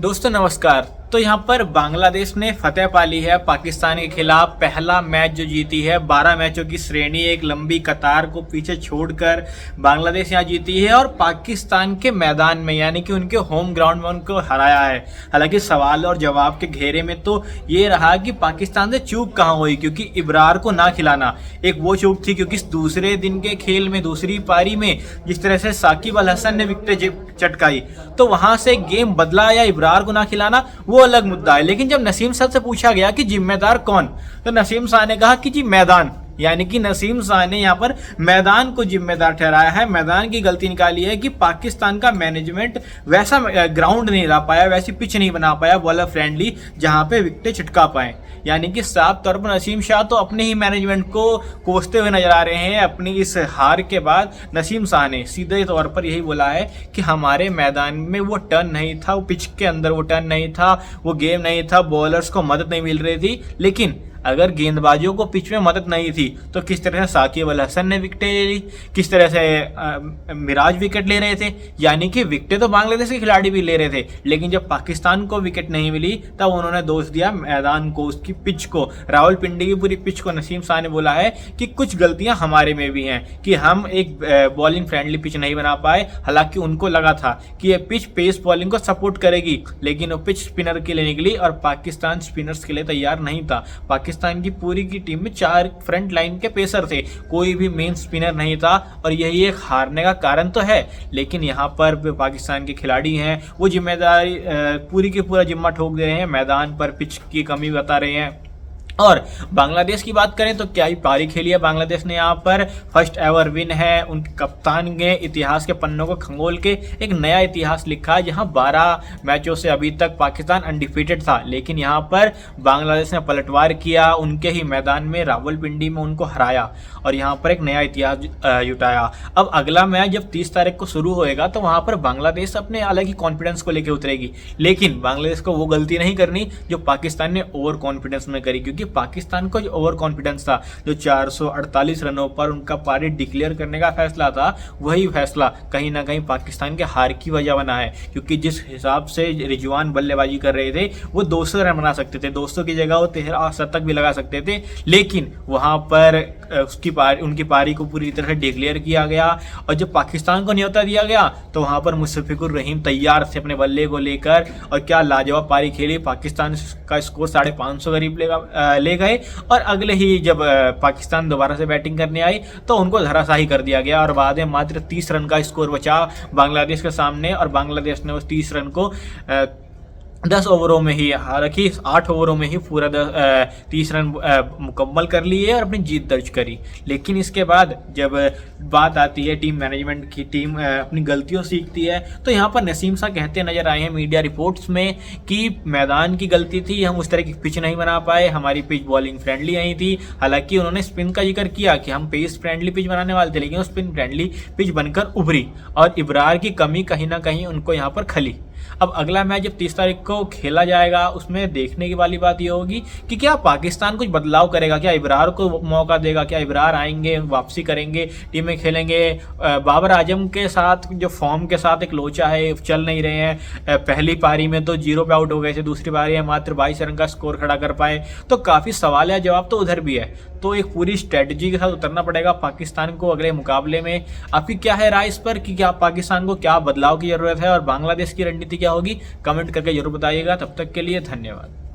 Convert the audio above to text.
दोस्तों नमस्कार। तो यहाँ पर बांग्लादेश ने फतेह पा ली है पाकिस्तान के खिलाफ। पहला मैच जो जीती है, 12 मैचों की श्रेणी, एक लंबी कतार को पीछे छोड़कर बांग्लादेश यहाँ जीती है और पाकिस्तान के मैदान में यानी कि उनके होम ग्राउंड में उनको हराया है। हालांकि सवाल और जवाब के घेरे में तो ये रहा कि पाकिस्तान से चूक कहाँ हुई, क्योंकि इब्रार को ना खिलाना एक वो चूक थी, क्योंकि दूसरे दिन के खेल में दूसरी पारी में जिस तरह से साकिब अल हसन ने विकेट चटकाई तो वहां से गेम बदला या इब्रार को ना खिलाना वो अलग मुद्दा है। लेकिन जब नसीम शाह से पूछा गया कि जिम्मेदार कौन, तो नसीम शाह ने कहा कि जी मैदान, यानी कि नसीम शाह ने यहाँ पर मैदान को जिम्मेदार ठहराया है। मैदान की गलती निकाली है कि पाकिस्तान का मैनेजमेंट वैसा ग्राउंड नहीं ला पाया, वैसी पिच नहीं बना पाया बॉलर फ्रेंडली जहां पे विकेटें छिटका पाए। यानी कि साफ तौर पर नसीम शाह तो अपने ही मैनेजमेंट को कोसते हुए नजर आ रहे हैं। अपनी इस हार के बाद नसीम शाह ने सीधे तौर पर यही बोला है कि हमारे मैदान में वो टर्न नहीं था, वो पिच के अंदर वो टर्न नहीं था, वो गेम नहीं था, बॉलर्स को मदद नहीं मिल रही थी। लेकिन अगर गेंदबाजों को पिच में मदद नहीं थी तो किस तरह से साकिब अल हसन ने विकेटें ले ली, किस तरह से मिराज विकेट ले रहे थे। यानी कि विकेटें तो बांग्लादेश के खिलाड़ी भी ले रहे थे, लेकिन जब पाकिस्तान को विकेट नहीं मिली तब उन्होंने दोष दिया मैदान को, उसकी पिच को, रावलपिंडी की पूरी पिच को। नसीम शाह ने बोला है कि कुछ गलतियां हमारे में भी हैं कि हम एक बॉलिंग फ्रेंडली पिच नहीं बना पाए। हालांकि उनको लगा था कि यह पिच पेस बॉलिंग को सपोर्ट करेगी, लेकिन वो पिच स्पिनर के लिए निकली और पाकिस्तान स्पिनर्स के लिए तैयार नहीं था। पाकिस्तान की पूरी की टीम में 4 फ्रंट लाइन के पेसर थे, कोई भी मेन स्पिनर नहीं था और यही एक हारने का कारण तो है। लेकिन यहाँ पर पाकिस्तान के खिलाड़ी हैं वो जिम्मेदारी पूरी की पूरा जिम्मा ठोक दे रहे हैं, मैदान पर पिच की कमी बता रहे हैं। और बांग्लादेश की बात करें तो क्या ही पारी खेली है बांग्लादेश ने। यहाँ पर फर्स्ट एवर विन है। उनके कप्तान ने इतिहास के पन्नों को खंगोल के एक नया इतिहास लिखा है, जहां 12 मैचों से अभी तक पाकिस्तान अनडिफीटेड था, लेकिन यहाँ पर बांग्लादेश ने पलटवार किया, उनके ही मैदान में रावलपिंडी में उनको हराया और यहाँ पर एक नया इतिहास जुटाया। अब अगला मैच जब 30 तारीख को शुरू होएगा तो वहां पर बांग्लादेश अपने अलग ही कॉन्फिडेंस को लेकर उतरेगी, लेकिन बांग्लादेश को वो गलती नहीं करनी जो पाकिस्तान ने ओवर कॉन्फिडेंस में करी। क्योंकि पाकिस्तान को जो ओवर कॉन्फिडेंस था, जो 448 रनों पर उनका पारी डिक्लेयर करने का फैसला था, वही फैसला कहीं ना कहीं पाकिस्तान के हार की वजह बना है। क्योंकि जिस हिसाब से रिजवान बल्लेबाजी कर रहे थे वो 200 रन बना सकते थे, 200 की जगह वो 13 शतक भी लगा सकते थे, लेकिन वहां पर उनकी पारी को पूरी तरह से डिक्लेयर किया गया। और जब पाकिस्तान को न्योता दिया गया तो वहां पर मुशफिकुर रहीम तैयार थे अपने बल्ले को लेकर और क्या लाजवाब पारी खेली। पाकिस्तान का स्कोर 550 करीब ले गए और अगले ही जब पाकिस्तान दोबारा से बैटिंग करने आई तो उनको धराशाही कर दिया गया और बाद में मात्र 30 रन का स्कोर बचा बांग्लादेश के सामने और बांग्लादेश ने उस 30 रन को 10 ओवरों में ही, हालांकि 8 ओवरों में ही पूरा 30 रन मुकम्मल कर लिए और अपनी जीत दर्ज करी। लेकिन इसके बाद जब बात आती है टीम मैनेजमेंट की, टीम अपनी गलतियों सीखती है, तो यहाँ पर नसीम शाह कहते नजर आए हैं मीडिया रिपोर्ट्स में कि मैदान की गलती थी, हम उस तरह की पिच नहीं बना पाए, हमारी पिच बॉलिंग फ्रेंडली नहीं थी। हालांकि उन्होंने स्पिन का जिक्र किया कि हम पेस फ्रेंडली पिच बनाने वाले थे, लेकिन वो स्पिन फ्रेंडली पिच बनकर उभरी और इब्रार की कमी कहीं ना कहीं उनको यहाँ पर खली। अब अगला मैच जब 30 तारीख को खेला जाएगा उसमें देखने की वाली बात यह होगी कि क्या पाकिस्तान कुछ बदलाव करेगा, क्या इब्रार को मौका देगा, क्या इब्रार आएंगे, वापसी करेंगे, टीम में खेलेंगे। बाबर आजम के साथ जो फॉर्म के साथ एक लोचा है, चल नहीं रहे हैं। पहली पारी में तो 0 पे आउट हो गए थे, दूसरी पारी में मात्र 22 रन का स्कोर खड़ा कर पाए। तो काफ़ी सवाल या जवाब तो उधर भी है। तो एक पूरी स्ट्रेटजी के साथ उतरना पड़ेगा पाकिस्तान को अगले मुकाबले में। आपकी क्या है राय इस पर कि क्या पाकिस्तान को क्या बदलाव की जरूरत है और बांग्लादेश की रणनीति क्या होगी? कमेंट करके जरूर बताइएगा। तब तक के लिए धन्यवाद।